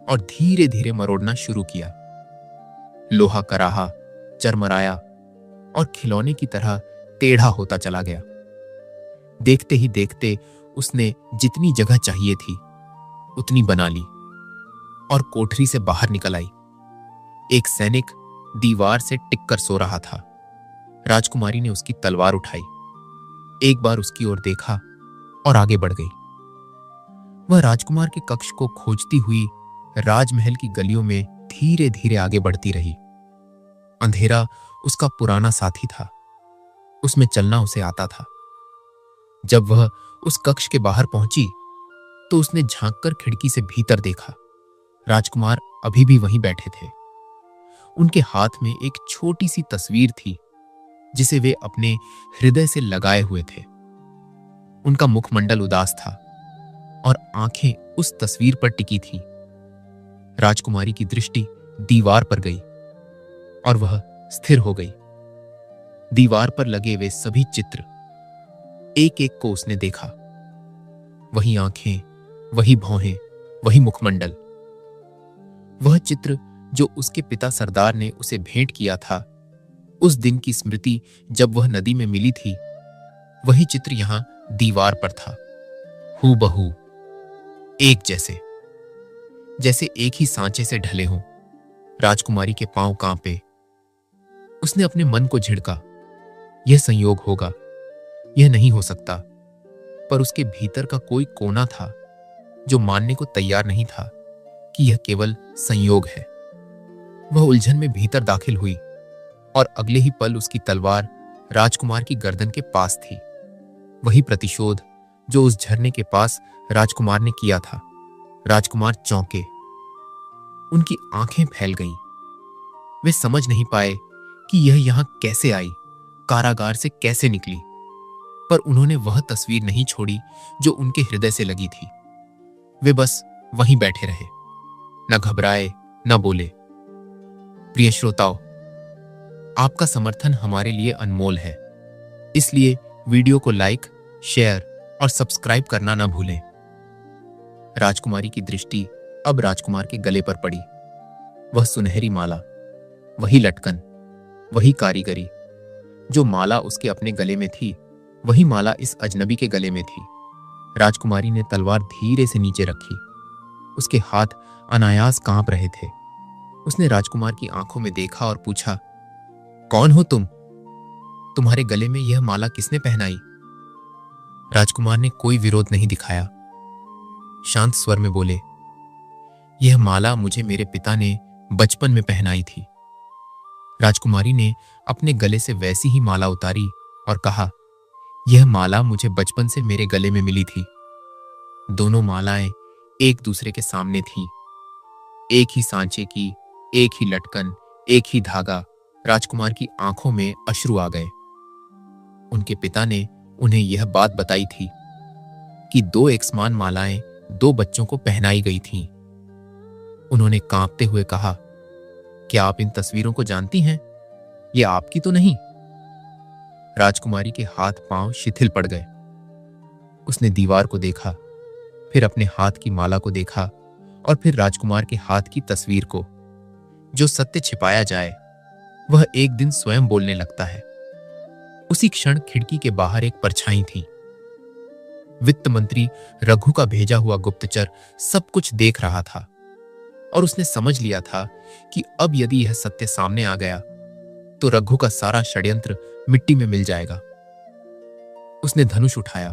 और धीरे धीरे मरोड़ना शुरू किया। लोहा कराहा, चरमराया और खिलौने की तरह टेढ़ा होता चला गया। देखते ही देखते उसने जितनी जगह चाहिए थी उतनी बना ली और कोठरी से बाहर निकल आई। एक सैनिक दीवार से टिककर सो रहा था। राजकुमारी ने उसकी तलवार उठाई, एक बार उसकी ओर देखा और आगे बढ़ गई। वह राजकुमार के कक्ष को खोजती हुई राजमहल की गलियों में धीरे धीरे आगे बढ़ती रही। अंधेरा उसका पुराना साथी था। उसमें चलना उसे आता था। जब वह उस कक्ष के बाहर पहुंची तो उसने झांककर खिड़की से भीतर देखा। राजकुमार अभी भी वहीं बैठे थे। उनके हाथ में एक छोटी सी तस्वीर थी जिसे वे अपने हृदय से लगाए हुए थे। उनका मुखमंडल उदास था और आंखें उस तस्वीर पर टिकी थीं। राजकुमारी की दृष्टि दीवार पर गई और वह स्थिर हो गई। दीवार पर लगे वे सभी चित्र, एक एक को उसने देखा। वही आंखें, वही भौहें, वही मुखमंडल। वह चित्र जो उसके पिता सरदार ने उसे भेंट किया था, उस दिन की स्मृति जब वह नदी में मिली थी, वही चित्र यहां दीवार पर था। हूबहू, एक जैसे, जैसे एक ही सांचे से ढले हों। राजकुमारी के पांव कांपे। उसने अपने मन को झिड़का, यह संयोग होगा, यह नहीं हो सकता। पर उसके भीतर का कोई कोना था जो मानने को तैयार नहीं था कि यह केवल संयोग है। वह उलझन में भीतर दाखिल हुई और अगले ही पल उसकी तलवार राजकुमार की गर्दन के पास थी। वही प्रतिशोध जो उस झरने के पास राजकुमार ने किया था। राजकुमार चौंके। उनकी आंखें फैल गईं। वे समझ नहीं पाए कि यह यहां कैसे आई, कारागार से कैसे निकली। पर उन्होंने वह तस्वीर नहीं छोड़ी जो उनके हृदय से लगी थी। वे बस वहीं बैठे रहे, न घबराए न बोले। प्रिय श्रोताओ, आपका समर्थन हमारे लिए अनमोल है, इसलिए वीडियो को लाइक, शेयर और सब्सक्राइब करना ना भूलें। राजकुमारी की दृष्टि अब राजकुमार के गले पर पड़ी। वह सुनहरी माला, वही लटकन, वही कारीगरी। जो माला उसके अपने गले में थी, वही माला इस अजनबी के गले में थी। राजकुमारी ने तलवार धीरे से नीचे रखी। उसके हाथ अनायास कांप रहे थे। उसने राजकुमार की आंखों में देखा और पूछा, कौन हो तुम? तुम्हारे गले में यह माला किसने पहनाई? राजकुमार ने कोई विरोध नहीं दिखाया। शांत स्वर में बोले, यह माला मुझे मेरे पिता ने बचपन में पहनाई थी। राजकुमारी ने अपने गले से वैसी ही माला उतारी और कहा, यह माला मुझे बचपन से मेरे गले में मिली थी। दोनों मालाएं एक दूसरे के सामने थीं। एक ही सांचे की, एक ही लटकन, एक ही धागा। राजकुमार की आंखों में अश्रु आ गए। उनके पिता ने उन्हें यह बात बताई थी कि दो एक समान मालाएं दो बच्चों को पहनाई गई थीं। उन्होंने कांपते हुए कहा, क्या आप इन तस्वीरों को जानती हैं? ये आपकी तो नहीं? राजकुमारी के हाथ पांव शिथिल पड़ गए। उसने दीवार को देखा, फिर अपने हाथ की माला को देखा और फिर राजकुमार के हाथ की तस्वीर को। जो सत्य छिपाया जाए वह एक दिन स्वयं बोलने लगता है। उसी क्षण खिड़की के बाहर एक परछाई थी। वित्त मंत्री रघु का भेजा हुआ गुप्तचर सब कुछ देख रहा था और उसने समझ लिया था कि अब यदि यह सत्य सामने आ गया तो रघु का सारा षड्यंत्र मिट्टी में मिल जाएगा। उसने धनुष उठाया।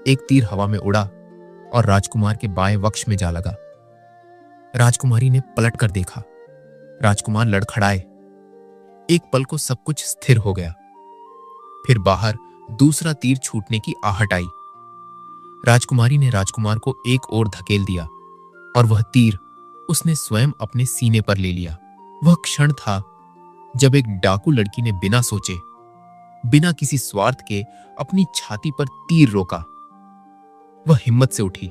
एक तीर हवा में उड़ा और राजकुमार के बाएं वक्ष में जा लगा। राजकुमारी ने पलट कर देखा। राजकुमार लड़खड़ाए। एक पल को सब कुछ स्थिर हो गया। फिर बाहर दूसरा तीर छूटने की आहट आई। राजकुमारी ने राजकुमार को एक ओर धकेल दिया और वह तीर उसने स्वयं अपने सीने पर ले लिया। वह क्षण था जब एक डाकू लड़की ने बिना सोचे, बिना किसी स्वार्थ के अपनी छाती पर तीर रोका। वह हिम्मत से उठी,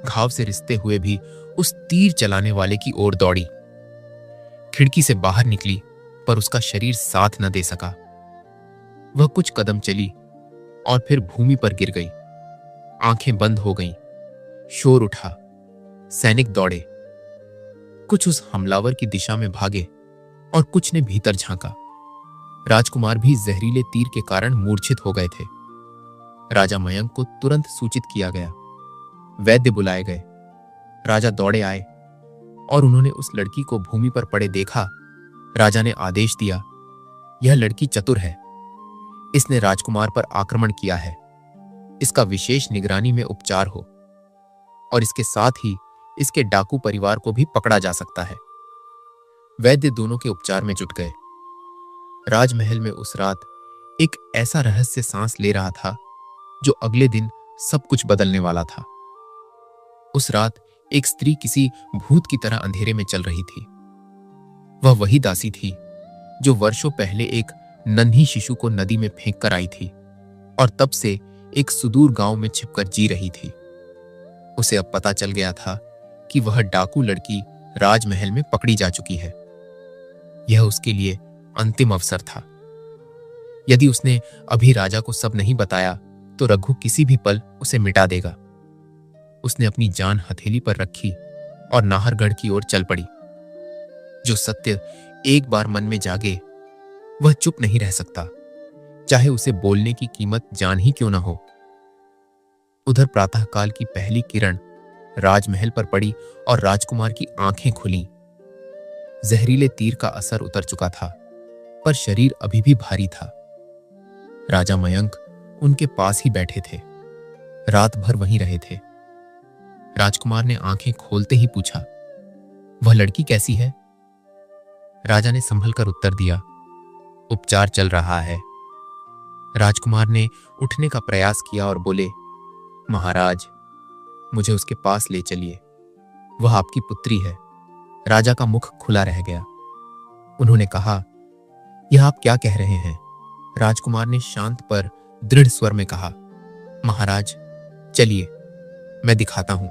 घाव से रिसते हुए भी उस तीर चलाने वाले की ओर दौड़ी। खिड़की से बाहर निकली पर उसका शरीर साथ न दे सका। वह कुछ कदम चली और फिर भूमि पर गिर गई। आंखें बंद हो गईं। शोर उठा। सैनिक दौड़े। कुछ उस हमलावर की दिशा में भागे और कुछ ने भीतर झांका। राजकुमार भी जहरीले तीर के कारण मूर्छित हो गए थे। राजा मयंक को तुरंत सूचित किया गया। वैद्य बुलाए गए। राजा दौड़े आए और उन्होंने उस लड़की को भूमि पर पड़े देखा। राजा ने आदेश दिया, यह लड़की चतुर है। इसने राजकुमार पर आक्रमण किया है। इसका विशेष निगरानी में उपचार हो और इसके साथ ही इसके डाकू परिवार को भी पकड़ा जा सकता है। वैद्य दोनों के उपचार में जुट गए। राजमहल में उस रात एक ऐसा रहस्य सांस ले रहा था जो अगले दिन सब कुछ बदलने वाला था। उस रात एक स्त्री किसी भूत की तरह अंधेरे में चल रही थी। वह वही दासी थी जो वर्षों पहले एक नन्ही शिशु को नदी में फेंक कर आई थी और तब से एक सुदूर गांव में छिपकर जी रही थी। उसे अब पता चल गया था कि वह डाकू लड़की राजमहल में पकड़ी जा चुकी है। यह उसके लिए अंतिम अवसर था। यदि उसने अभी राजा को सब नहीं बताया तो रघु किसी भी पल उसे मिटा देगा। उसने अपनी जान हथेली पर रखी और नाहरगढ़ की ओर चल पड़ी। जो सत्य एक बार मन में जागे वह चुप नहीं रह सकता, चाहे उसे बोलने की कीमत जान ही क्यों न हो। उधर प्रातःकाल की पहली किरण राजमहल पर पड़ी और राजकुमार की आंखें खुलीं। जहरीले तीर का असर उतर चुका था, पर शरीर अभी भी भारी था। राजा मयंक उनके पास ही बैठे थे। रात भर वहीं रहे थे। राजकुमार ने आंखें खोलते ही पूछा, वह लड़की कैसी है? राजा ने संभल कर उत्तर दिया, उपचार चल रहा है। राजकुमार ने उठने का प्रयास किया और बोले, महाराज, मुझे उसके पास ले चलिए, वह आपकी पुत्री है। राजा का मुख खुला रह गया। उन्होंने कहा, यह आप क्या कह रहे हैं? राजकुमार ने शांत पर दृढ़ स्वर में कहा, महाराज चलिए, मैं दिखाता हूं।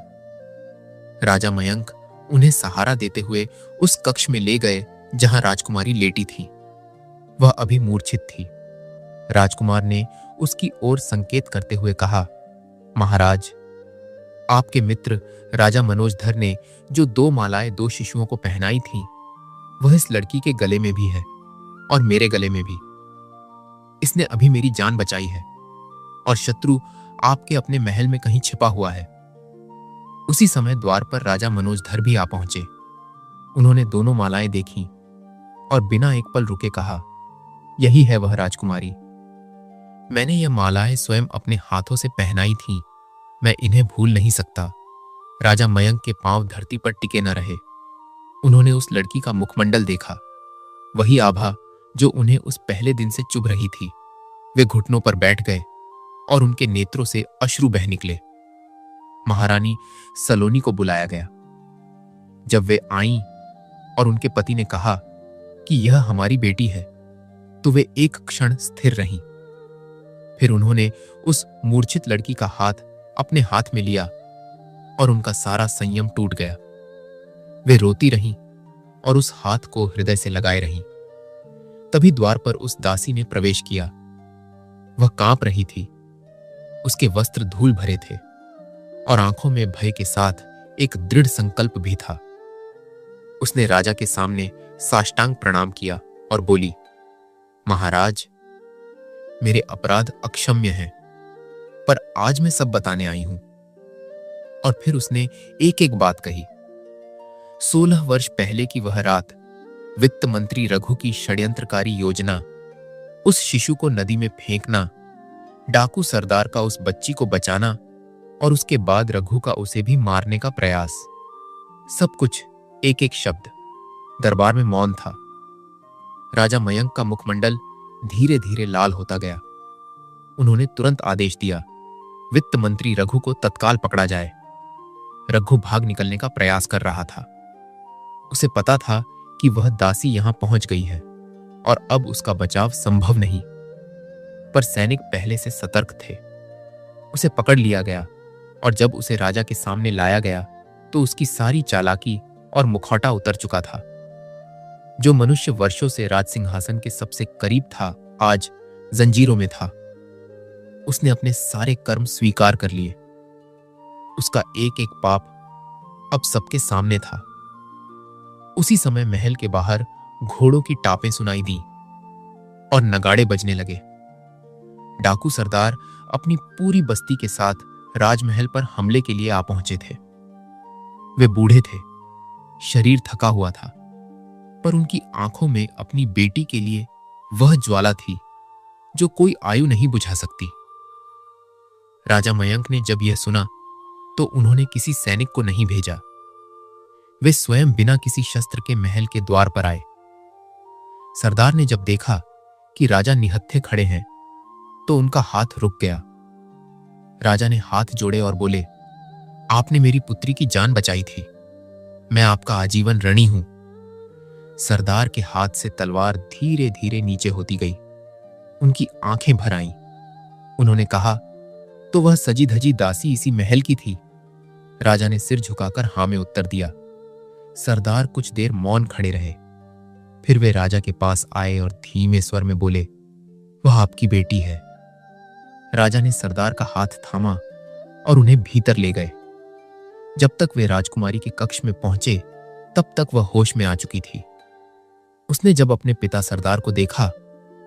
राजा मयंक उन्हें सहारा देते हुए उस कक्ष में ले गए जहां राजकुमारी लेटी थी। वह अभी मूर्छित थी। राजकुमार ने उसकी ओर संकेत करते हुए कहा, महाराज, आपके मित्र राजा मनोजधर ने जो 2 मालाएं 2 शिशुओं को पहनाई थीं, वह इस लड़की के गले में भी है और मेरे गले में भी। इसने अभी मेरी जान बचाई है और शत्रु आपके अपने महल में कहीं छिपा हुआ है। उसी समय द्वार पर राजा मनोजधर भी आ पहुंचे। उन्होंने दोनों मालाएं देखीं और बिना एक पल रुके कहा, यही है वह राजकुमारी। मैंने यह मालाएं स्वयं अपने हाथों से पहनाई थीं। मैं इन्हें भूल नहीं सकता। राजा मयंक के पांव धरती पर टिके न रहे। उन्होंने उस लड़की का मुखमंडल देखा, वही आभा जो उन्हें उस पहले दिन से चुभ रही थी। वे घुटनों पर बैठ गए और उनके नेत्रों से अश्रु बह निकले। महारानी सलोनी को बुलाया गया। जब वे आईं और उनके पति ने कहा कि यह हमारी बेटी है, तो वे एक क्षण स्थिर रहीं। फिर उन्होंने उस मूर्छित लड़की का हाथ अपने हाथ में लिया और उनका सारा संयम टूट गया। वे रोती रहीं और उस हाथ को हृदय से लगाए रहीं। तभी द्वार पर उस दासी ने प्रवेश किया। वह कांप रही थी। उसके वस्त्र धूल भरे थे और आंखों में भय के साथ एक दृढ़ संकल्प भी था। उसने राजा के सामने साष्टांग प्रणाम किया और बोली, महाराज, मेरे अपराध अक्षम्य हैं, पर आज मैं सब बताने आई हूं। और फिर उसने एक एक बात कही। 16 वर्ष पहले की वह रात, वित्त मंत्री रघु की षड्यंत्रकारी योजना, उस शिशु को नदी में फेंकना, डाकू सरदार का उस बच्ची को बचाना और उसके बाद रघु का उसे भी मारने का प्रयास, सब कुछ एक एक शब्द। दरबार में मौन था। राजा मयंक का मुखमंडल धीरे धीरे लाल होता गया। उन्होंने तुरंत आदेश दिया, वित्त मंत्री रघु को तत्काल पकड़ा जाए। रघु भाग निकलने का प्रयास कर रहा था। उसे पता था कि वह दासी यहां पहुंच गई है और अब उसका बचाव संभव नहीं, पर सैनिक पहले से सतर्क थे। उसे पकड़ लिया गया और जब उसे राजा के सामने लाया गया तो उसकी सारी चालाकी और मुखौटा उतर चुका था। जो मनुष्य वर्षों से राज सिंहासन के सबसे करीब था, आज जंजीरों में था। उसने अपने सारे कर्म स्वीकार कर लिए। उसका एक एक पाप अब सबके सामने था। उसी समय महल के बाहर घोड़ों की टापें सुनाई दी और नगाड़े बजने लगे। डाकू सरदार अपनी पूरी बस्ती के साथ राजमहल पर हमले के लिए आ पहुंचे थे। वे बूढ़े थे, शरीर थका हुआ था, पर उनकी आंखों में अपनी बेटी के लिए वह ज्वाला थी जो कोई आयु नहीं बुझा सकती। राजा मयंक ने जब यह सुना तो उन्होंने किसी सैनिक को नहीं भेजा। वे स्वयं बिना किसी शस्त्र के महल के द्वार पर आए। सरदार ने जब देखा कि राजा निहत्थे खड़े हैं तो उनका हाथ रुक गया। राजा ने हाथ जोड़े और बोले, आपने मेरी पुत्री की जान बचाई थी। मैं आपका आजीवन ऋणी हूं। सरदार के हाथ से तलवार धीरे धीरे नीचे होती गई। उनकी आंखें भर आईं। उन्होंने कहा, तो वह सजी धजी दासी इसी महल की थी? राजा ने सिर झुकाकर हां में उत्तर दिया। सरदार कुछ देर मौन खड़े रहे। फिर वे राजा के पास आए और धीमे स्वर में बोले, वह आपकी बेटी है। राजा ने सरदार का हाथ थामा और उन्हें भीतर ले गए। जब तक वे राजकुमारी के कक्ष में पहुंचे तब तक वह होश में आ चुकी थी। उसने जब अपने पिता सरदार को देखा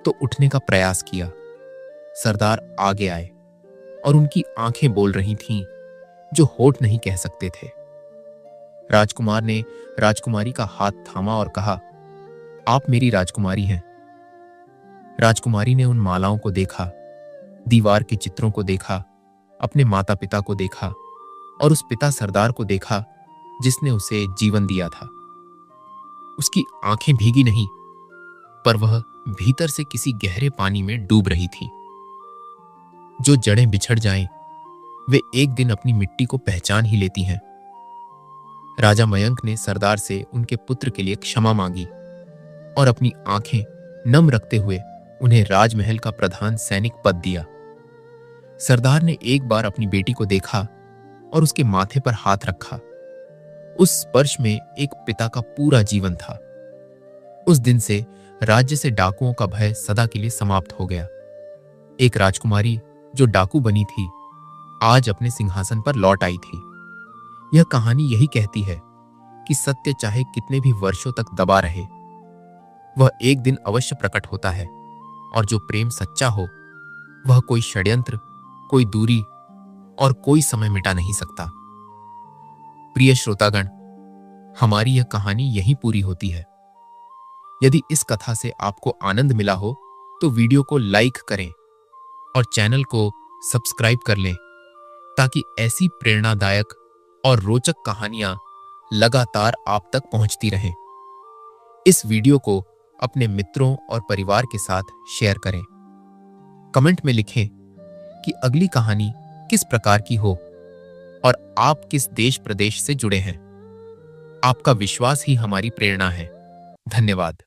तो उठने का प्रयास किया। सरदार आगे आए और उनकी आंखें बोल रही थीं जो होठ नहीं कह सकते थे। राजकुमार ने राजकुमारी का हाथ थामा और कहा, आप मेरी राजकुमारी हैं। राजकुमारी ने उन मालाओं को देखा, दीवार के चित्रों को देखा, अपने माता पिता को देखा और उस पिता सरदार को देखा जिसने उसे जीवन दिया था। उसकी आंखें भीगी नहीं, पर वह भीतर से किसी गहरे पानी में डूब रही थी। जो जड़ें बिछड़ जाएं, वे एक दिन अपनी मिट्टी को पहचान ही लेती हैं। राजा मयंक ने सरदार से उनके पुत्र के लिए क्षमा मांगी और अपनी आंखें नम रखते हुए उन्हें राजमहल का प्रधान सैनिक पद दिया। सरदार ने एक बार अपनी बेटी को देखा और उसके माथे पर हाथ रखा। उस स्पर्श में एक पिता का पूरा जीवन था। उस दिन से राज्य से डाकुओं का भय सदा के लिए समाप्त हो गया। एक राजकुमारी जो डाकू बनी थी, आज अपने सिंहासन पर लौट आई थी। यह कहानी यही कहती है कि सत्य चाहे कितने भी वर्षों तक दबा रहे, वह एक दिन अवश्य प्रकट होता है, और जो प्रेम सच्चा हो, वह कोई षड्यंत्र, कोई दूरी और कोई समय मिटा नहीं सकता। प्रिय श्रोतागण, हमारी यह कहानी यहीं पूरी होती है। यदि इस कथा से आपको आनंद मिला हो तो वीडियो को लाइक करें और चैनल को सब्सक्राइब कर लें, ताकि ऐसी प्रेरणादायक और रोचक कहानियां लगातार आप तक पहुंचती रहें। इस वीडियो को अपने मित्रों और परिवार के साथ शेयर करें। कमेंट में लिखें कि अगली कहानी किस प्रकार की हो और आप किस देश प्रदेश से जुड़े हैं। आपका विश्वास ही हमारी प्रेरणा है। धन्यवाद।